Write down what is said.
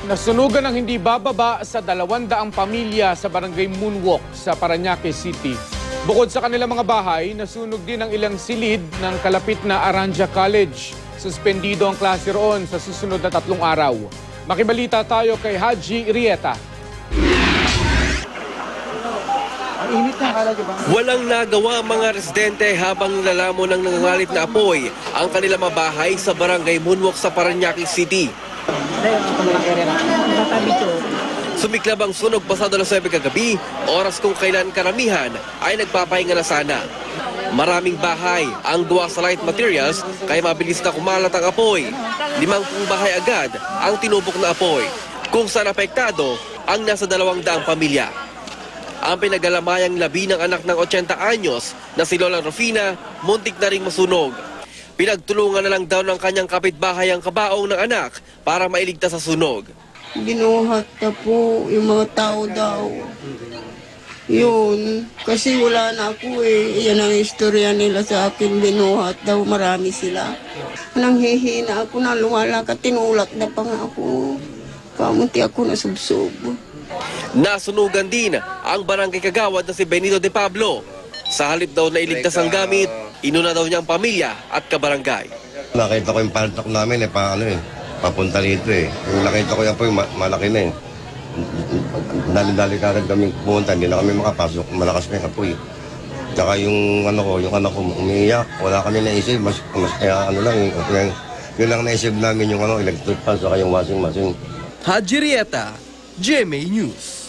Nasunugan ng hindi bababa sa 200 pamilya sa barangay Moonwalk sa Parañaque City. Bukod sa kanilang mga bahay, nasunog din ang ilang silid ng kalapit na Aranja College. Suspendido ang klase roon sa susunod na 3 araw. Makibalita tayo kay Haji Rieta. Walang nagawa ang mga residente habang nilalamon ng nangangalit na apoy ang kanilang mga bahay sa barangay Moonwalk sa Parañaque City. Sumiklab ang sunog pasado alas 9 kagabi, oras kung kailan karamihan ay nagpapahinga na sana. Maraming bahay ang gawa sa light materials kaya mabilis na kumalat ang apoy. 50 bahay agad ang tinubok na apoy, kung saan apektado ang nasa 200 pamilya. Ang pinagalamayang labi ng anak ng 80 anyos na si Lola Rufina, muntik na ring masunog. Pinagtulungan na lang daw ng kanyang kapitbahay ang kabaong ng anak para mailigtas sa sunog. Binuhat na po yung mga tao daw. Yun, kasi wala na ako eh. Yan ang istorya nila sa akin, binuhat daw, marami sila. Nanghihina ako na lumalakad, tinulak na pa nga ako. Kamunti ako nasubsob. Nasunugan din ang barangay kagawad na si Benito de Pablo. Sa halip daw na iligtas ang gamit, inuna daw niya ang pamilya at kabarangay. Nakita ko yung paltok namin papunta rito eh. Yung nakita ko yan po yung malaki na eh. Dali-dali kagad kami pumunta, hindi na kami makapasok, malakas na yung apoy. Tsaka yung anak ko umiiyak, wala kami naisip, kaya yun lang naisip namin yung electric fan saka yung washing machine. Haji Rieta, GMA News.